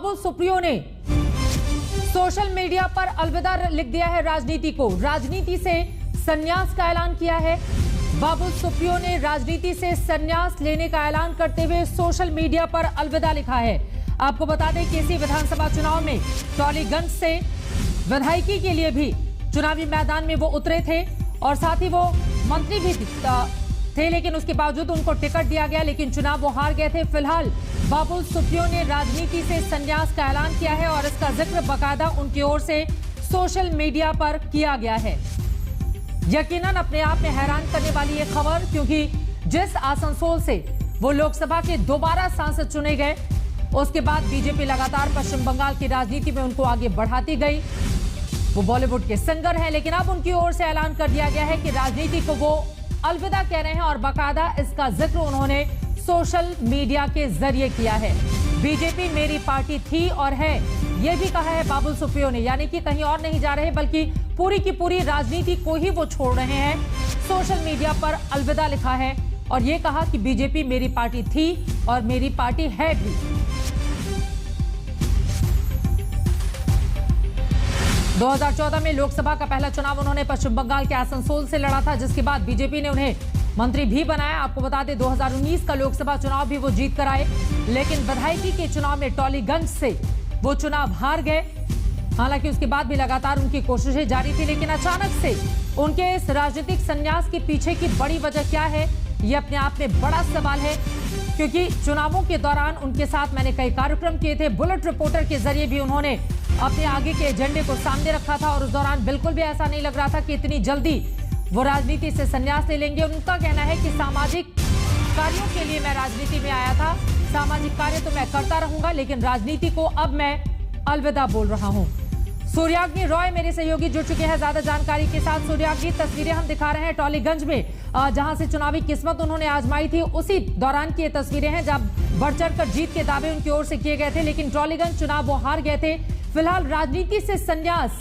बाबुल सुप्रियो ने social media पर अलविदा लिख दिया है राजनीति को, राजनीति से संन्यास का ऐलान किया है। बाबुल सुप्रियो ने राजनीति से संन्यास लेने का ऐलान करते हुए सोशल मीडिया पर अलविदा लिखा है। आपको बता दें कि इसी विधानसभा चुनाव में टॉलीगंज से विधायकी के लिए भी चुनावी मैदान में वो उतरे थे और साथ ही वो मंत्री भी थे, लेकिन उसके बावजूद उनको टिकट दिया गया, लेकिन चुनाव वो हार गए थे। फिलहाल बाबुल सुप्रियो ने राजनीति से संन्यास का ऐलान किया है और इसका जिक्र बाकायदा उनकी ओर से सोशल मीडिया पर किया गया है। यकीनन अपने आप में हैरान करने वाली ये खबर, क्योंकि जिस आसनसोल से वो लोकसभा के दोबारा सांसद चुने गए, उसके बाद बीजेपी लगातार पश्चिम बंगाल की राजनीति में उनको आगे बढ़ाती गई। वो बॉलीवुड के सिंगर हैं, लेकिन अब उनकी ओर से ऐलान कर दिया गया है कि राजनीति को वो अलविदा कह रहे हैं और बाकायदा इसका जिक्र उन्होंने सोशल मीडिया के जरिए किया है। बीजेपी मेरी पार्टी थी और है, ये भी कहा है बाबुल सुप्रियो ने, यानी कि कहीं और नहीं जा रहे बल्कि पूरी की पूरी राजनीति को ही वो छोड़ रहे हैं। सोशल मीडिया पर अलविदा लिखा है और ये कहा कि बीजेपी मेरी पार्टी थी और मेरी पार्टी है भी। दो 2014 में लोकसभा का पहला चुनाव उन्होंने पश्चिम बंगाल के आसनसोल से लड़ा था, जिसके बाद बीजेपी ने उन्हें मंत्री भी बनाया। आपको बता दें 2019 का लोकसभा चुनाव भी वो जीत कर आए, लेकिन विधायकी के चुनाव में टॉलीगंज से वो चुनाव हार गए। हालांकि उसके बाद भी लगातार उनकी कोशिशें जारी थी, लेकिन अचानक से उनके इस राजनीतिक संन्यास के पीछे की बड़ी वजह क्या है, ये अपने आप में बड़ा सवाल है। क्योंकि चुनावों के दौरान उनके साथ मैंने कई कार्यक्रम किए थे, बुलेट रिपोर्टर के जरिए भी उन्होंने अपने आगे के एजेंडे को सामने रखा था और उस दौरान बिल्कुल भी ऐसा नहीं लग रहा था कि इतनी जल्दी वो राजनीति से संन्यास ले लेंगे। उनका कहना है कि सामाजिक कार्यों के लिए मैं राजनीति में आया था, सामाजिक कार्य तो मैं करता रहूंगा, लेकिन राजनीति को अब मैं अलविदा बोल रहा हूं। सूर्याग्नि रॉय मेरे सहयोगी जुड़ चुके हैं ज्यादा जानकारी के साथ। सूर्याग्नि, तस्वीरें हम दिखा रहे हैं टॉलीगंज में, जहां से चुनावी किस्मत उन्होंने आजमाई थी, उसी दौरान की ये तस्वीरें हैं जब बढ़ चढ़कर जीत के दावे उनकी ओर से किए गए थे, लेकिन टॉलीगंज चुनाव वो हार गए थे। फिलहाल राजनीति से संन्यास,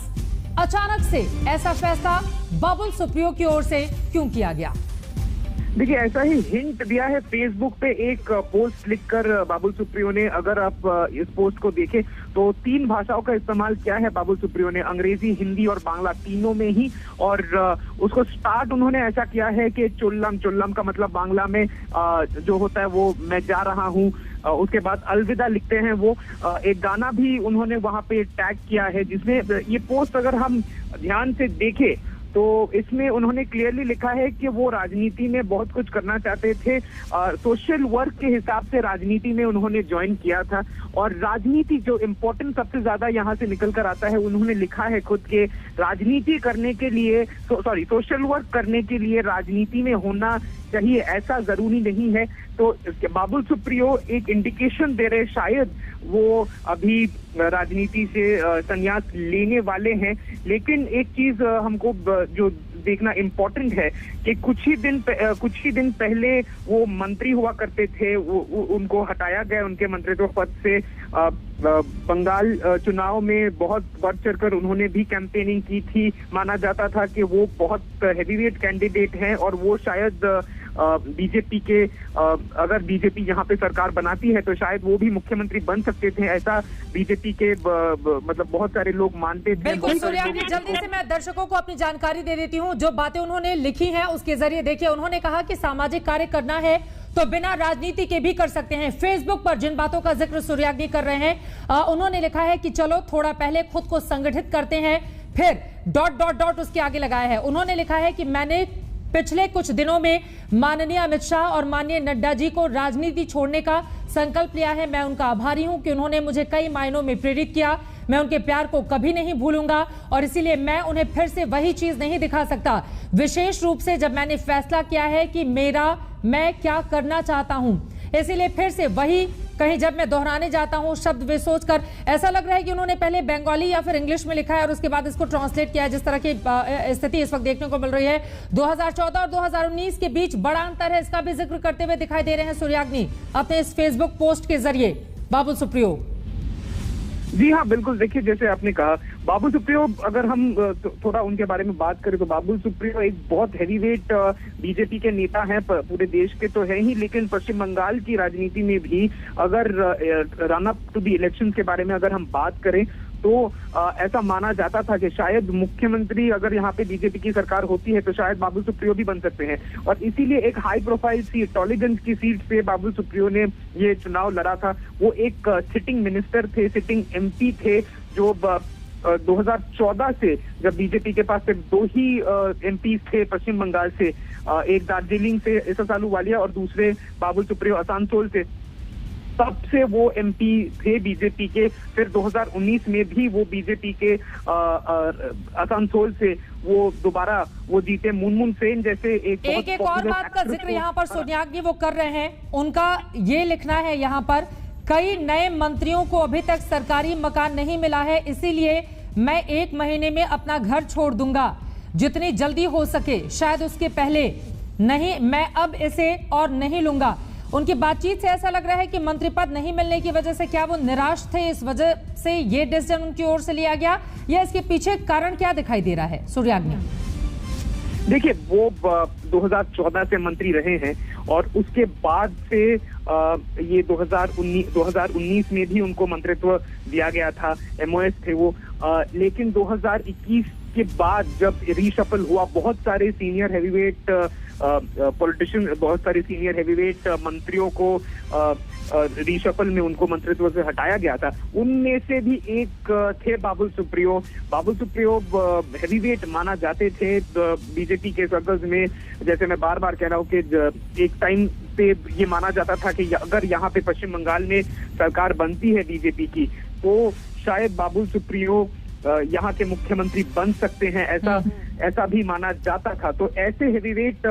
अचानक से ऐसा फैसला बाबुल सुप्रियो की ओर से क्यों किया गया? देखिए, ऐसा ही हिंट दिया है फेसबुक पे एक पोस्ट लिखकर बाबुल सुप्रियो ने। अगर आप इस पोस्ट को देखें तो 3 भाषाओं का इस्तेमाल किया है बाबुल सुप्रियो ने, अंग्रेजी, हिंदी और बांग्ला, तीनों में ही। और उसको स्टार्ट उन्होंने ऐसा किया है कि चुल्लम, चुल्लम का मतलब बांग्ला में जो होता है वो मैं जा रहा हूँ। उसके बाद अलविदा लिखते हैं वो। एक गाना भी उन्होंने वहां पे टैग किया है, जिसमें ये पोस्ट अगर हम ध्यान से देखें तो इसमें उन्होंने क्लियरली लिखा है कि वो राजनीति में बहुत कुछ करना चाहते थे। सोशल वर्क के हिसाब से राजनीति में उन्होंने ज्वाइन किया था और राजनीति जो इम्पोर्टेंट सबसे ज्यादा यहाँ से निकल कर आता है, उन्होंने लिखा है खुद के राजनीति करने के लिए सोशल वर्क करने के लिए राजनीति में होना चाहिए, ऐसा जरूरी नहीं है। तो बाबुल सुप्रियो एक इंडिकेशन दे रहे, शायद वो अभी राजनीति से संन्यास लेने वाले हैं। लेकिन एक चीज हमको जो देखना इम्पोर्टेंट है कि कुछ ही दिन पहले वो मंत्री हुआ करते थे, उनको हटाया गया उनके मंत्रित्व पद से। बंगाल चुनाव में बहुत बढ़ चढ़कर उन्होंने भी कैंपेनिंग की थी। माना जाता था कि वो बहुत हेवीवेट कैंडिडेट हैं और वो शायद बीजेपी के, अगर बीजेपी यहाँ पे सरकार बनाती है तो शायद वो भी मुख्यमंत्री बन सकते थे, ऐसा बीजेपी के मतलब बहुत सारे लोग मानते थे। बिल्कुल सूर्याग्नि, जल्दी से मैं दर्शकों को अपनी जानकारी दे देती हूँ। जो बातें उन्होंने लिखी हैं उसके जरिए देखिए, उन्होंने कहा कि सामाजिक कार्य करना है तो बिना राजनीति के भी कर सकते हैं। फेसबुक पर जिन बातों का जिक्र सूर्याग्नि कर रहे हैं, उन्होंने लिखा है कि चलो थोड़ा पहले खुद को संगठित करते हैं, फिर ... उसके आगे लगाया है। उन्होंने लिखा है कि मैंने पिछले कुछ दिनों में माननीय अमित शाह और माननीय नड्डा जी को राजनीति छोड़ने का संकल्प लिया है। मैं उनका आभारी हूं कि उन्होंने मुझे कई मायनों में प्रेरित किया। मैं उनके प्यार को कभी नहीं भूलूंगा और इसीलिए मैं उन्हें फिर से वही चीज नहीं दिखा सकता। विशेष रूप से जब मैंने फैसला किया है कि मैं क्या करना चाहता हूं, इसीलिए फिर से वही कहीं जब मैं दोहराने जाता हूं शब्द वे सोचकर ऐसा लग रहा है कि उन्होंने पहले बंगाली या फिर इंग्लिश में लिखा है और उसके बाद इसको ट्रांसलेट किया है। जिस तरह की स्थिति इस वक्त देखने को मिल रही है, 2014 और 2019 के बीच बड़ा अंतर है, इसका भी जिक्र करते हुए दिखाई दे रहे हैं सूर्याग्नि अपने इस फेसबुक पोस्ट के जरिए बाबुल सुप्रियो। जी हाँ, बिल्कुल। देखिए, जैसे आपने कहा, बाबुल सुप्रियो, अगर हम थोड़ा उनके बारे में बात करें तो बाबुल सुप्रियो एक बहुत हैवीवेट बीजेपी के नेता हैं, पूरे देश के तो है ही, लेकिन पश्चिम बंगाल की राजनीति में भी अगर run up to the election के बारे में अगर हम बात करें तो ऐसा माना जाता था कि शायद मुख्यमंत्री अगर यहाँ पे बीजेपी की सरकार होती है तो शायद बाबुल सुप्रियो भी बन सकते हैं। और इसीलिए एक हाई प्रोफाइल सीट, टॉलीगंज की सीट से बाबुल सुप्रियो ने ये चुनाव लड़ा था। वो एक सिटिंग मिनिस्टर थे, सिटिंग एमपी थे, जो 2014 से, जब बीजेपी के पास सिर्फ 2 ही एमपी थे पश्चिम बंगाल से, एक दार्जिलिंग से एस अहलूवालिया और दूसरे बाबुल सुप्रियो आसनसोल से, तब से वो एमपी थे बीजेपी के। फिर 2019 में भी वो बीजेपी के आसनसोल से वो दोबारा वो जीते। मुनमुन सेन जैसे एक और बात का जिक्र यहाँ पर सोनियाग्नि वो कर रहे हैं, उनका ये लिखना है यहाँ पर, कई नए मंत्रियों को अभी तक सरकारी मकान नहीं मिला है, इसीलिए मैं 1 महीने में अपना घर छोड़ दूंगा, जितनी जल्दी हो सके, शायद उसके पहले नहीं, मैं अब इसे और नहीं लूंगा। उनकी बातचीत से ऐसा लग रहा है कि मंत्री पद नहीं मिलने की वजह से क्या वो निराश थे, इस वजह से ये डिसीजन उनकी ओर से लिया गया, या इसके पीछे कारण क्या दिखाई दे रहा है? सूर्याग्नि, देखिए, वो 2014 से मंत्री रहे हैं और उसके बाद से ये 2019 में भी उनको मंत्रित्व दिया गया था, एमओएस थे वो। लेकिन 2021 के बाद जब रीशफल हुआ, बहुत सारे सीनियर हैवीवेट पॉलिटिशियन, बहुत सारे सीनियर हैवीवेट मंत्रियों को रीशफल में उनको मंत्रित्व से हटाया गया था। उनमें से भी एक थे बाबुल सुप्रियो। बाबुल सुप्रियो हैवीवेट माना जाते थे बीजेपी के सर्कल्स में। जैसे मैं बार बार कह रहा हूँ कि एक टाइम पे ये माना जाता था कि अगर यहाँ पे पश्चिम बंगाल में सरकार बनती है बीजेपी की तो शायद बाबुल सुप्रियो यहाँ के मुख्यमंत्री बन सकते हैं, ऐसा भी माना जाता था। तो ऐसे हैवीवेट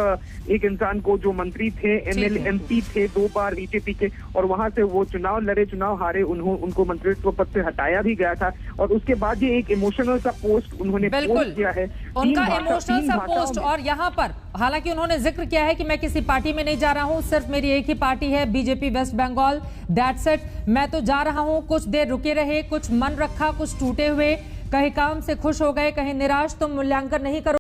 एक इंसान को, जो मंत्री थे, एमएलए एमपी थे 2 बार बीजेपी के, और वहां से वो चुनाव लड़े, चुनाव हारे, उनको मंत्रित्व पद से हटाया भी गया था। और उसके बाद ये एक इमोशनल सा पोस्ट उन्होंने पोस्ट किया है, उनका इमोशनल सा पोस्ट। और यहाँ पर हालांकि उन्होंने जिक्र किया है कि मैं किसी पार्टी में नहीं जा रहा हूँ, सिर्फ मेरी एक ही पार्टी है, BJP West Bengal, that's it, मैं तो जा रहा हूँ। कुछ देर रुके रहे, कुछ मन रखा, कुछ टूटे हुए, कहीं काम से खुश हो गए, कहीं निराश, तुम मूल्यांकन नहीं करो।